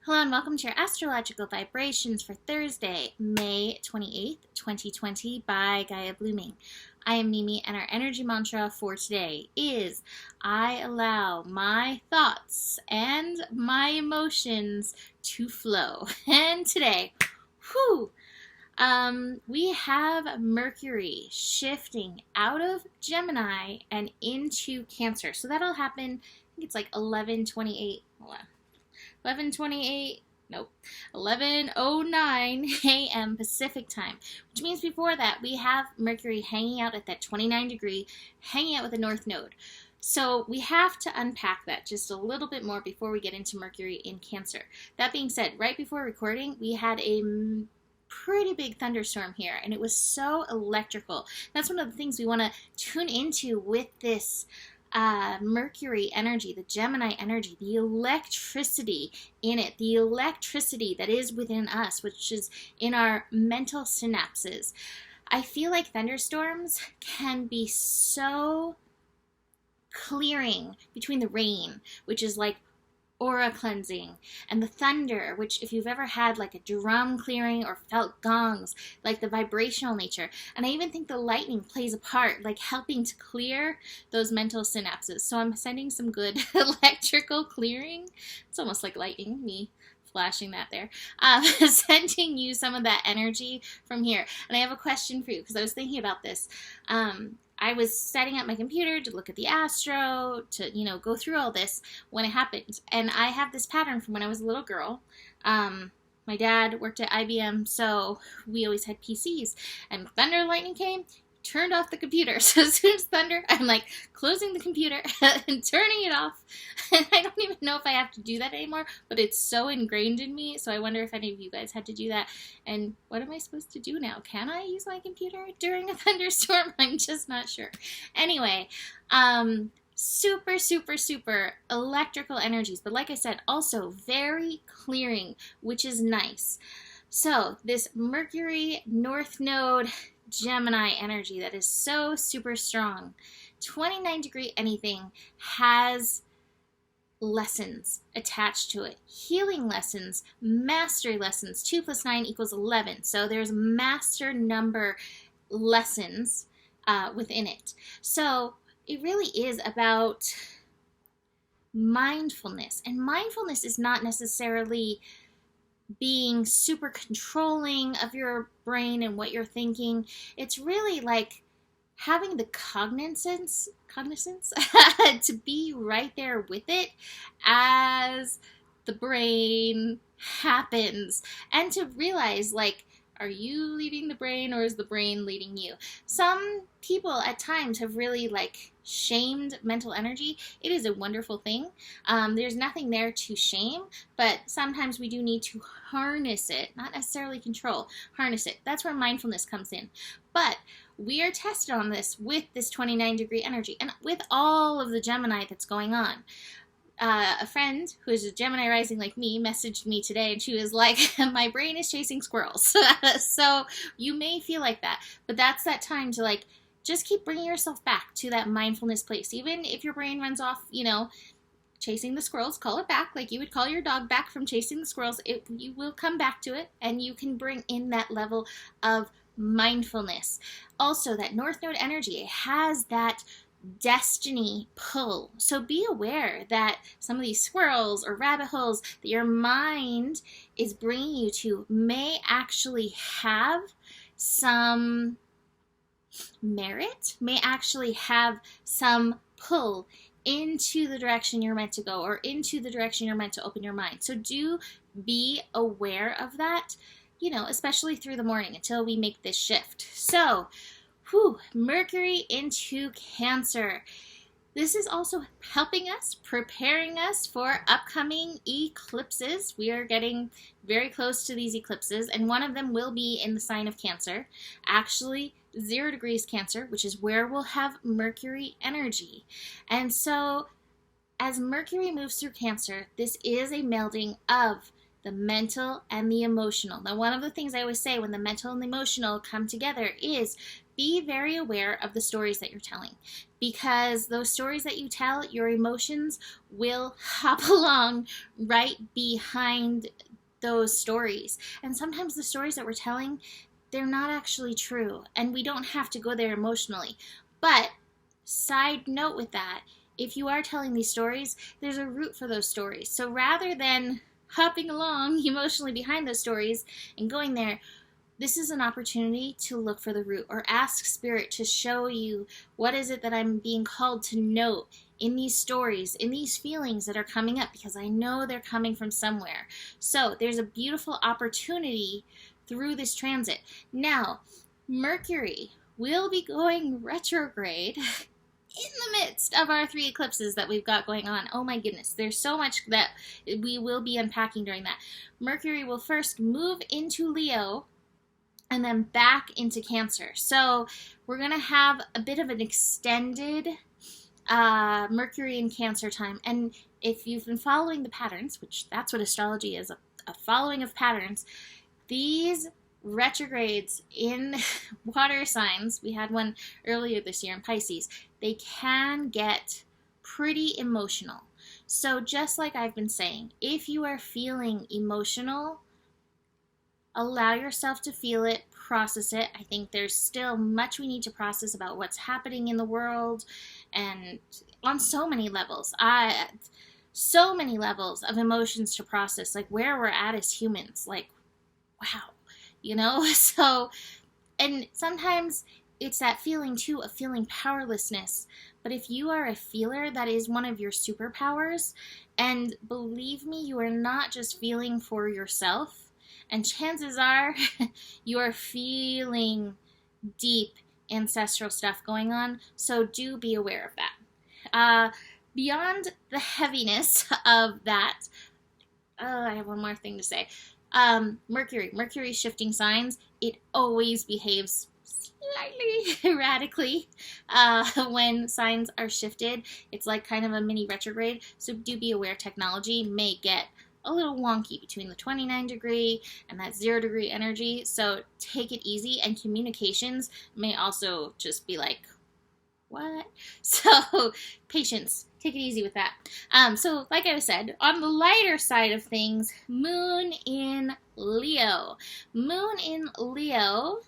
Hello and welcome to your astrological vibrations for Thursday, May 28th, 2020 by Gaia Blooming. I am Mimi and our energy mantra for today is I allow my thoughts and my emotions to flow. And today, we have Mercury shifting out of Gemini and into Cancer. So that'll happen, I think it's like 11:28. Hold on. 11:28, nope, 11:09 a.m. Pacific time, which means before that we have Mercury hanging out at that 29 degree, hanging out with the North Node. So we have to unpack that just a little bit more before we get into Mercury in Cancer. That being said, right before recording, we had a pretty big thunderstorm here, and it was so electrical. That's one of the things we want to tune into with this Mercury energy, the Gemini energy, the electricity in it, the electricity that is within us, which is in our mental synapses. I feel like thunderstorms can be so clearing between the rain, which is like aura cleansing, and the thunder, which if you've ever had like a drum clearing or felt gongs, like the vibrational nature. And I even think the lightning plays a part, like helping to clear those mental synapses. So I'm sending some good electrical clearing. It's almost like lightning, me flashing that there. Sending you some of that energy from here. And I have a question for you, because I was thinking about this. I was setting up my computer to look at the astro, to, go through all this when it happened. And I have this pattern from when I was a little girl. My dad worked at IBM, so we always had PCs. And thunder and lightning came, turned off the computer. So as soon as thunder, I'm like closing the computer and turning it off. And I don't even know if I have to do that anymore, but it's so ingrained in me. So I wonder if any of you guys had to do that. And what am I supposed to do now? Can I use my computer during a thunderstorm? I'm just not sure. Anyway, super, super, super electrical energies. But like I said, also very clearing, which is nice. So this Mercury North Node Gemini energy that is so super strong, 29 degree anything has lessons attached to it, healing lessons, mastery lessons. 2 + 9 = 11. So there's master number lessons within it. So it really is about mindfulness, and mindfulness is not necessarily being super controlling of your brain and what you're thinking. It's really like having the cognizance to be right there with it as the brain happens, and to realize, like, are you leading the brain or is the brain leading you? Some people at times have really shamed mental energy. It is a wonderful thing. There's nothing there to shame, but sometimes we do need to harness it, not necessarily control, harness it. That's where mindfulness comes in. But we are tested on this with this 29 degree energy and with all of the Gemini that's going on. A friend who is a Gemini rising like me messaged me today, and she was like, my brain is chasing squirrels. So you may feel like that, but that's that time to just keep bringing yourself back to that mindfulness place. Even if your brain runs off, chasing the squirrels, call it back like you would call your dog back from chasing the squirrels. You will come back to it, and you can bring in that level of mindfulness. Also, that North Node energy, it has that destiny pull. So be aware that some of these squirrels or rabbit holes that your mind is bringing you to may actually have some merit, may actually have some pull into the direction you're meant to go, or into the direction you're meant to open your mind. So do be aware of that, especially through the morning until we make this shift. So Mercury into Cancer. This is also helping us, preparing us for upcoming eclipses. We are getting very close to these eclipses, and one of them will be in the sign of Cancer. Actually, 0 degrees Cancer, which is where we'll have Mercury energy. And so, as Mercury moves through Cancer, this is a melding of the mental and the emotional. Now, one of the things I always say when the mental and the emotional come together is be very aware of the stories that you're telling, because those stories that you tell, your emotions will hop along right behind those stories. And sometimes the stories that we're telling, they're not actually true, and we don't have to go there emotionally. But side note with that, if you are telling these stories, there's a root for those stories. So rather than hopping along emotionally behind those stories and going there, this is an opportunity to look for the root, or ask Spirit to show you what is it that I'm being called to note in these stories, in these feelings that are coming up, because I know they're coming from somewhere. So there's a beautiful opportunity through this transit. Now, Mercury will be going retrograde in the midst of our 3 eclipses that we've got going on. Oh my goodness, there's so much that we will be unpacking during that. Mercury will first move into Leo and then back into Cancer. So we're going to have a bit of an extended Mercury in Cancer time. And if you've been following the patterns, which that's what astrology is, a following of patterns, these retrogrades in water signs, we had one earlier this year in Pisces, they can get pretty emotional. So just like I've been saying, if you are feeling emotional, allow yourself to feel it, process it. I think there's still much we need to process about what's happening in the world, and on so many levels. So many levels of emotions to process, like where we're at as humans. Like, wow, you know? So, and sometimes it's that feeling too, of feeling powerlessness. But if you are a feeler, that is one of your superpowers. And believe me, you are not just feeling for yourself. And chances are you are feeling deep ancestral stuff going on. So do be aware of that. Beyond the heaviness of that, I have one more thing to say. Mercury shifting signs, it always behaves slightly erratically when signs are shifted. It's like kind of a mini retrograde. So do be aware, technology may get a little wonky between the 29-degree and that 0-degree energy. So take it easy, and communications may also just be like, what? So patience, take it easy with that. So like I said, on the lighter side of things, Moon in Leo. Moon in Leo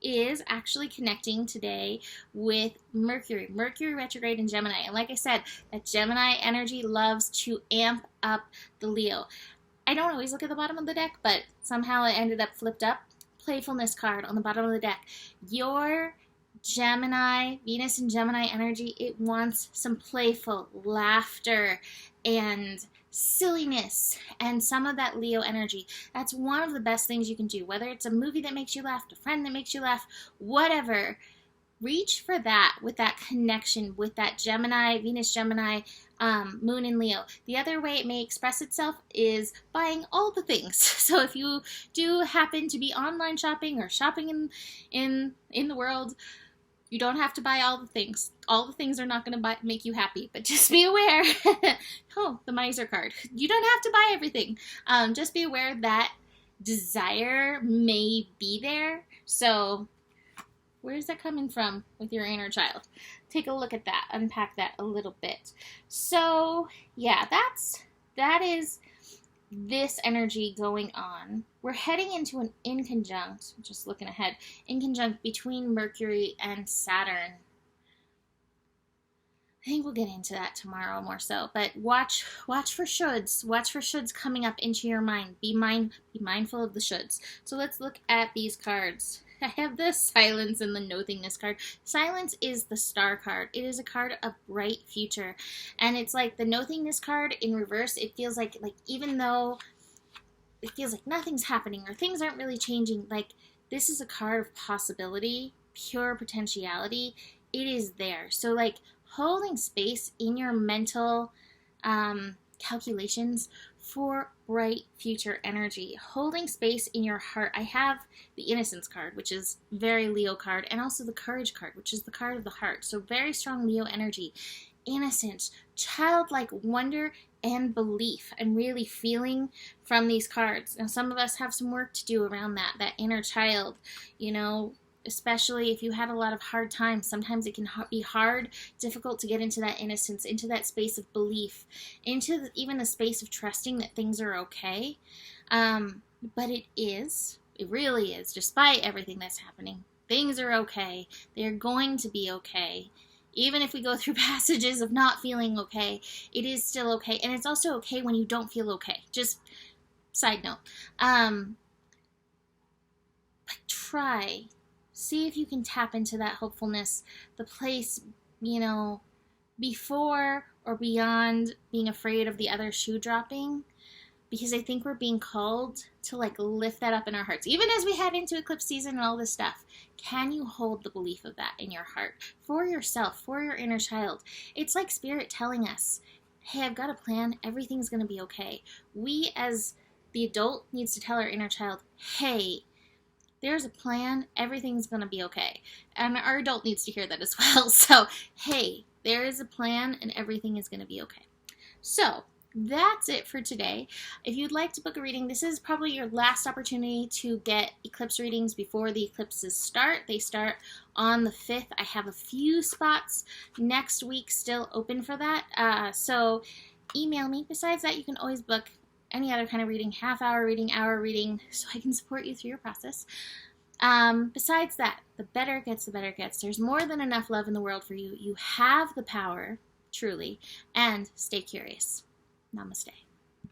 is actually connecting today with Mercury retrograde in Gemini. And like I said, that Gemini energy loves to amp up the Leo. I don't always look at the bottom of the deck, but somehow it ended up flipped up. Playfulness card on the bottom of the deck. Your Gemini, Venus and Gemini energy, it wants some playful laughter and silliness and some of that Leo energy. That's one of the best things you can do, whether it's a movie that makes you laugh, a friend that makes you laugh, whatever. Reach for that with that connection with that Gemini, Venus, Gemini, Moon in Leo. The other way it may express itself is buying all the things. So if you do happen to be online shopping or shopping in the world, you don't have to buy all the things. All the things are not going to make you happy, but just be aware. Oh, the miser card. You don't have to buy everything. Just be aware that desire may be there. So where's that coming from with your inner child? Take a look at that. Unpack that a little bit. So yeah, that is this energy going on. We're heading into an inconjunct, just looking ahead, inconjunct between Mercury and Saturn. I think we'll get into that tomorrow more so, but watch for shoulds. Watch for shoulds coming up into your mind. Be mindful of the shoulds. So let's look at these cards. I have the Silence and the Nothingness card. Silence is the Star card. It is a card of bright future. And it's like the Nothingness card in reverse. It feels like even though it feels like nothing's happening or things aren't really changing, like this is a card of possibility, pure potentiality. It is there. So like holding space in your mental calculations for bright future energy, holding space in your heart. I have the Innocence card, which is very Leo card, and also the Courage card, which is the card of the heart. So very strong Leo energy, innocence, childlike wonder and belief. I'm really feeling from these cards. Now some of us have some work to do around that inner child, you know, especially if you had a lot of hard times. Sometimes it can be hard, difficult to get into that innocence, into that space of belief, into even the space of trusting that things are okay. But it really is, despite everything that's happening. Things are okay. They're going to be okay. Even if we go through passages of not feeling okay, it is still okay. And it's also okay when you don't feel okay. Just side note. But see if you can tap into that hopefulness, the place, before or beyond being afraid of the other shoe dropping. Because I think we're being called to lift that up in our hearts. Even as we head into eclipse season and all this stuff, can you hold the belief of that in your heart for yourself, for your inner child? It's like Spirit telling us, hey, I've got a plan. Everything's going to be okay. We as the adult needs to tell our inner child, hey, there's a plan. Everything's going to be okay. And our adult needs to hear that as well. So, hey, there is a plan and everything is going to be okay. So, that's it for today. If you'd like to book a reading, this is probably your last opportunity to get eclipse readings before the eclipses start. They start on the 5th. I have a few spots next week still open for that. So email me. Besides that, you can always book any other kind of reading, half-hour reading, hour reading, so I can support you through your process. Besides that, the better it gets, the better it gets. There's more than enough love in the world for you. You have the power, truly, and stay curious. Namaste.